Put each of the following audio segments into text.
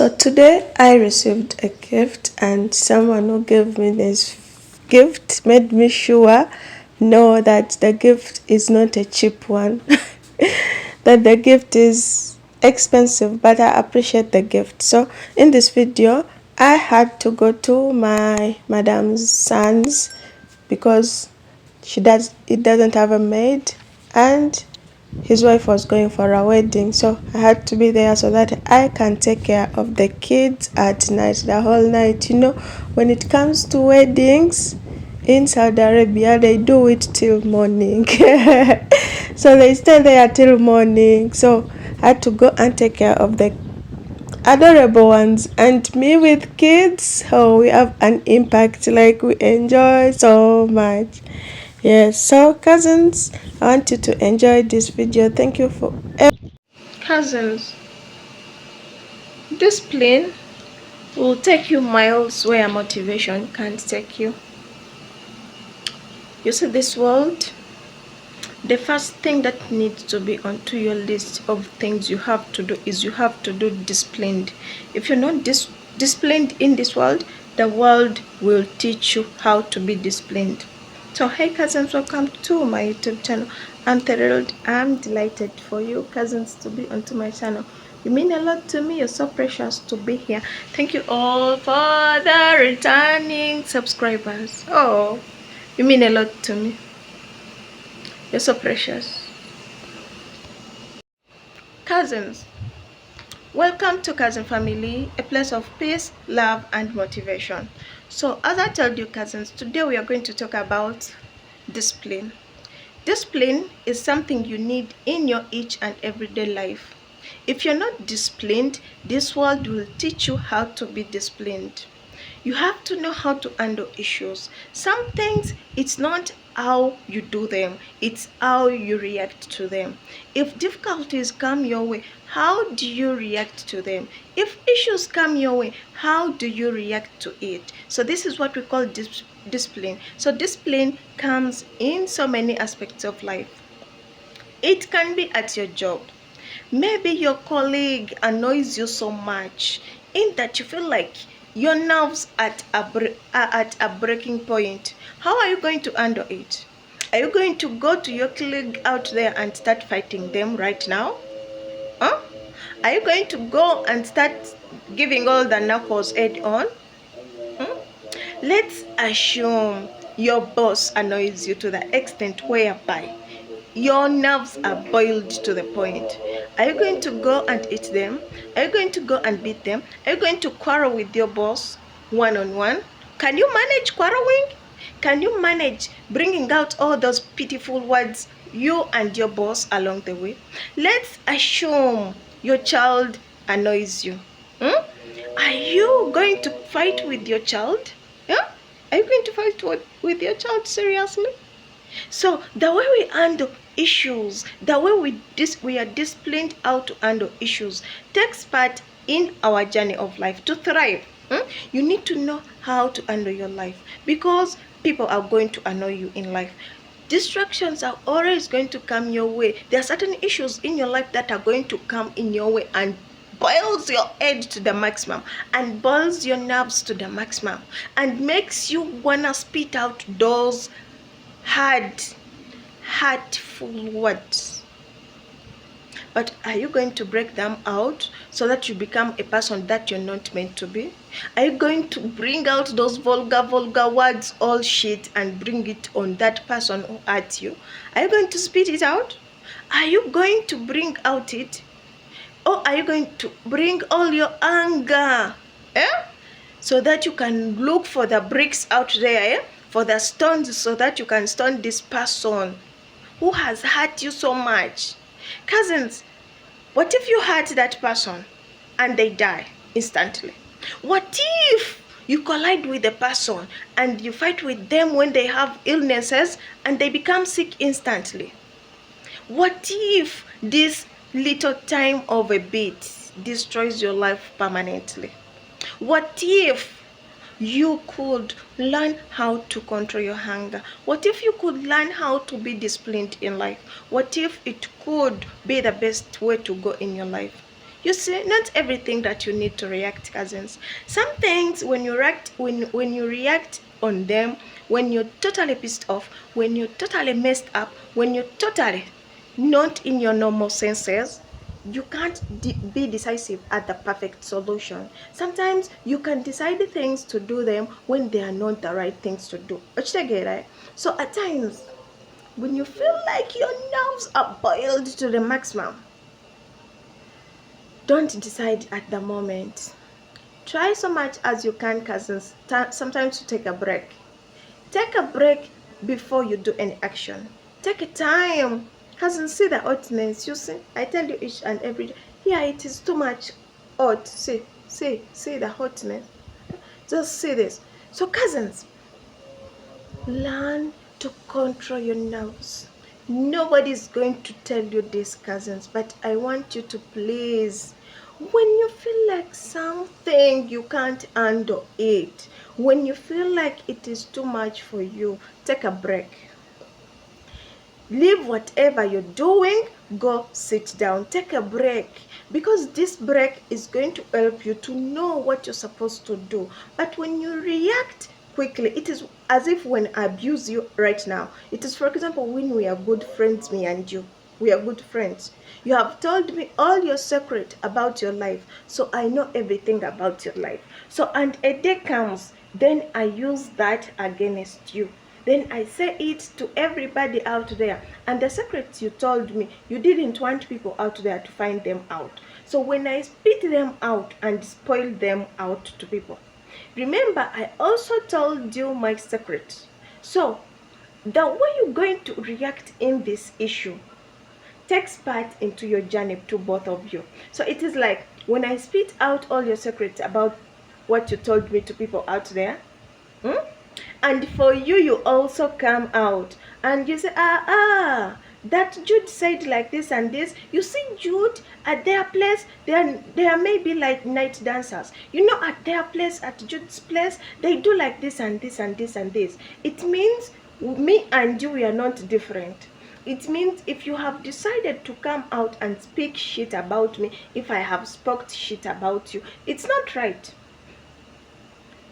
So today I received a gift, and someone who gave me this gift made me sure know that the gift is not a cheap one. That the gift is expensive, but I appreciate the gift. So in this video I had to go to my madam's son's because it doesn't have a maid, and his wife was going for a wedding, so I had to be there so that I can take care of the kids at night, the whole night. When it comes to weddings in Saudi Arabia, they do it till morning. So they stay there till morning, so I had to go and take care of the adorable ones. And me with kids, oh, we have an impact, like we enjoy so much. Yes, so cousins, I want you to enjoy this video. Thank you for cousins. This plane will take you miles where motivation can't take you. You see this world? The first thing that needs to be onto your list of things you have to do is you have to do disciplined. If you're not disciplined in this world, the world will teach you how to be disciplined. So hey cousins, welcome to my YouTube channel. I'm thrilled, I'm delighted for you cousins to be onto my channel. You mean a lot to me. You're so precious to be here. Thank you all for the returning subscribers. Oh, you mean a lot to me. You're so precious. Cousins, welcome to Cousin Family, a place of peace, love, and motivation. So as I told you cousins, today we are going to talk about discipline. Discipline is something you need in your each and everyday life. If you're not disciplined, this world will teach you how to be disciplined. You have to know how to handle issues. Some things, it's not how you do them, it's how you react to them. If difficulties come your way, how do you react to them? If issues come your way, how do you react to it? So this is what we call discipline. So discipline comes in so many aspects of life. It can be at your job. Maybe your colleague annoys you so much in that you feel like your nerves are at a breaking point. How are you going to handle it? Are you going to go to your colleague out there and start fighting them right now? Huh? Are you going to go and start giving all the knuckles head on? Let's assume your boss annoys you to the extent whereby your nerves are boiled to the point. Are you going to go and eat them? Are you going to go and beat them? Are you going to quarrel with your boss one-on-one? Can you manage quarreling? Can you manage bringing out all those pitiful words, you and your boss, along the way? Let's assume your child annoys you. Are you going to fight with your child? Yeah? Are you going to fight with your child seriously? So the way we handle issues, the way we are disciplined how to handle issues takes part in our journey of life. To thrive, you need to know how to handle your life, because people are going to annoy you in life. Distractions are always going to come your way. There are certain issues in your life that are going to come in your way and boils your head to the maximum, and boils your nerves to the maximum, and makes you wanna spit out those hurtful words. But are you going to break them out so that you become a person that you're not meant to be? Are you going to bring out those vulgar words, all shit, and bring it on that person who hurt you? Are you going to spit it out? Are you going to bring out it? Or are you going to bring all your anger? So that you can look for the bricks out there, for the stones, so that you can stone this person who has hurt you so much. Cousins, what if you hurt that person and they die instantly? What if you collide with the person and you fight with them when they have illnesses and they become sick instantly? What if this little time of a bit destroys your life permanently? What if you could learn how to control your hunger? What if you could learn how to be disciplined in life? What if it could be the best way to go in your life? You see, not everything that you need to react, cousins. Some things when you react, when you react on them, when you're totally pissed off, when you're totally messed up, when you're totally not in your normal senses, you can't be decisive at the perfect solution. Sometimes you can decide the things to do them when they are not the right things to do. Right? So at times, when you feel like your nerves are boiled to the maximum, don't decide at the moment. Try so much as you can, cousins, sometimes to take a break. Take a break before you do any action. Take a time. Cousins, see the hotness. You see, I tell you each and every day. Here it is too much hot. See the hotness. Just see this. So, cousins, learn to control your nerves. Nobody's going to tell you this, cousins, but I want you to please, when you feel like something you can't handle it, when you feel like it is too much for you, take a break. Leave whatever you're doing, go sit down, take a break, because this break is going to help you to know what you're supposed to do. But when you react quickly, it is as if when I abuse you right now, it is, for example, when we are good friends, me and you, we are good friends. You have told me all your secret about your life, so I know everything about your life. So, and a day comes, then I use that against you. Then I say it to everybody out there. And the secrets you told me, you didn't want people out there to find them out. So when I spit them out and spoil them out to people, remember, I also told you my secret. So the way you're going to react in this issue takes part into your journey to both of you. So it is like when I spit out all your secrets about what you told me to people out there, and for you, you also come out and you say, that Jude said like this and this. You see, Jude, at their place, they are maybe like night dancers. You know, at their place, at Jude's place, they do like this and this and this and this. It means me and you, we are not different. It means if you have decided to come out and speak shit about me, if I have spoke shit about you, it's not right.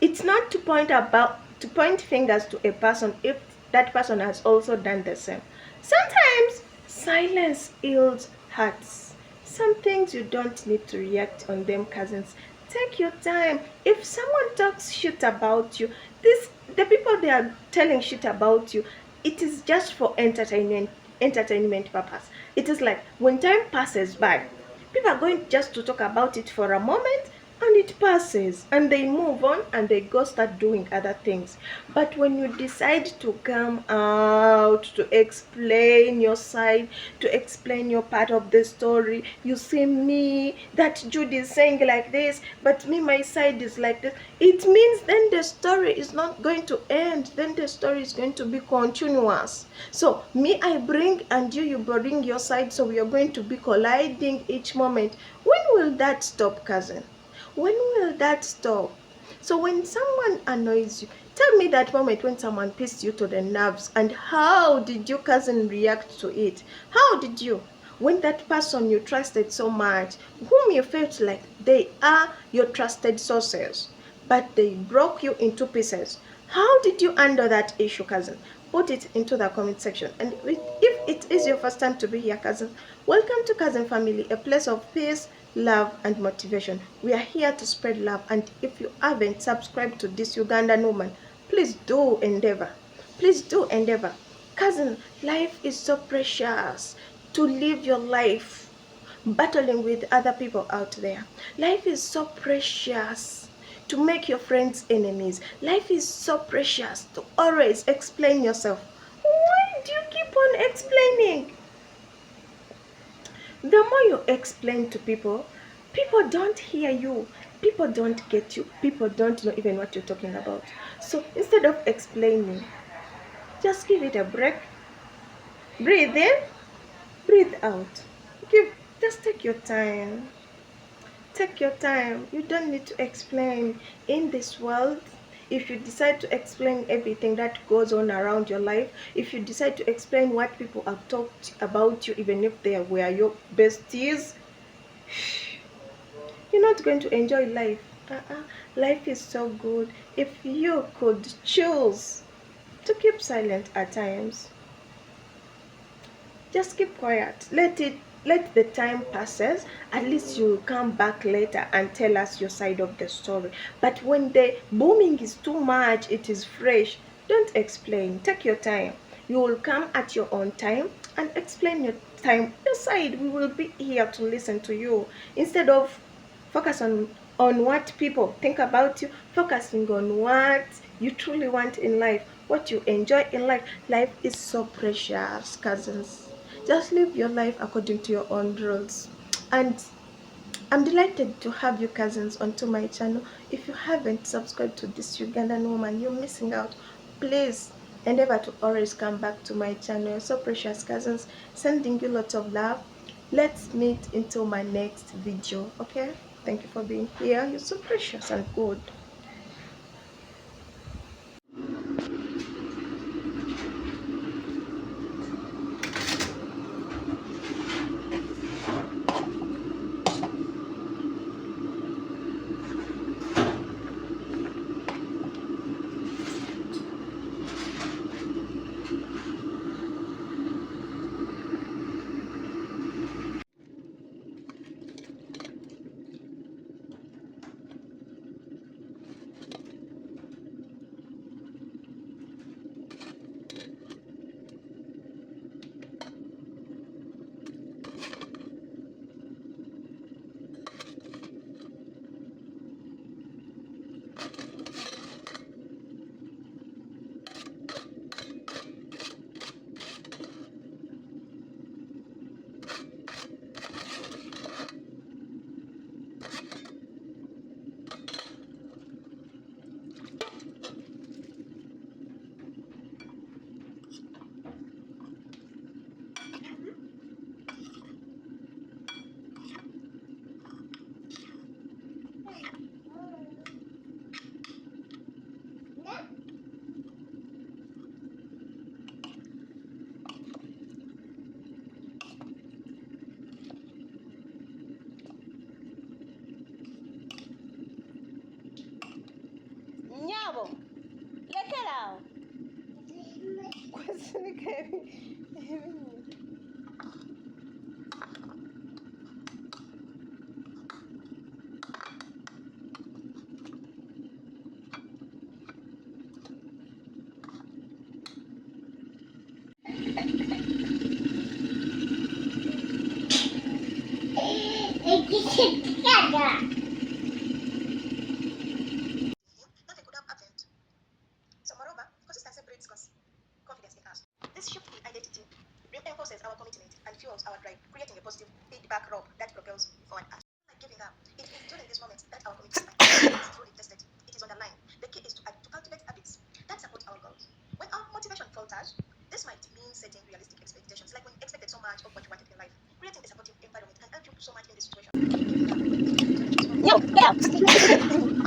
It's not to point fingers to a person if that person has also done the same. Sometimes silence heals hearts. Some things you don't need to react on them, cousins. Take your time. If someone talks shit about you, the people they are telling shit about you, it is just for entertainment purpose. It is like when time passes by, people are going just to talk about it for a moment, and it passes and they move on and they go start doing other things. But when you decide to come out to explain your side, to explain your part of the story, you see, me, that Jude is saying like this, but me, my side is like this, it means then the story is not going to end, then the story is going to be continuous. So me, I bring, and you bring your side, so we are going to be colliding each moment. When will that stop, cousin? When will that stop? So when someone annoys you, tell me that moment when someone pissed you to the nerves, and how did your cousin react to it? How did you? When that person you trusted so much, whom you felt like they are your trusted sources, but they broke you into pieces. How did you handle that issue, cousin? Put it into the comment section. And if it is your first time to be here, cousin, welcome to Cousin Family, a place of peace, love, and motivation. We are here to spread love. And if you haven't subscribed to this Ugandan woman, please do endeavor. Please do endeavor. Cousin, life is so precious. To live your life battling with other people out there. Life is so precious to make your friends enemies. Life is so precious to always explain yourself. Why do you keep on explaining? The more you explain to people, people don't hear you. People don't get you. People don't know even what you're talking about. So instead of explaining, just give it a break. Breathe in, breathe out. Just take your time. Take your time. You don't need to explain. In this world, if you decide to explain everything that goes on around your life, if you decide to explain what people have talked about you, even if they were your besties, you're not going to enjoy life. Life is so good. If you could choose to keep silent at times, just keep quiet. Let the time passes. At least you'll come back later and tell us your side of the story. But when the booming is too much, it is fresh, don't explain. Take your time. You will come at your own time and explain your side. We will be here to listen to you. Instead of focus on what people think about you, focusing on what you truly want in life, what you enjoy in life. Life is so precious, cousins. Just live your life according to your own rules. And I'm delighted to have you cousins onto my channel. If you haven't subscribed to this Ugandan woman, you're missing out. Please endeavor to always come back to my channel. You're so precious, cousins. Sending you lots of love. Let's meet into my next video, okay? Thank you for being here. You're so precious and good. Nyabo, lekera. Nothing could have happened. So moreover, consistency breeds confidence in us. This shift in identity reinforces our commitment and fuels our drive, creating a positive feedback loop that propels forward us. Like giving up, it is during these moments that our commitment is truly tested. It is underlined. The key is to cultivate habits that support our goals. When our motivation falters, this might mean setting realistic expectations, like when you expected so much of what you wanted in life. Creating a supportive environment can help you so much in this situation. No, get out.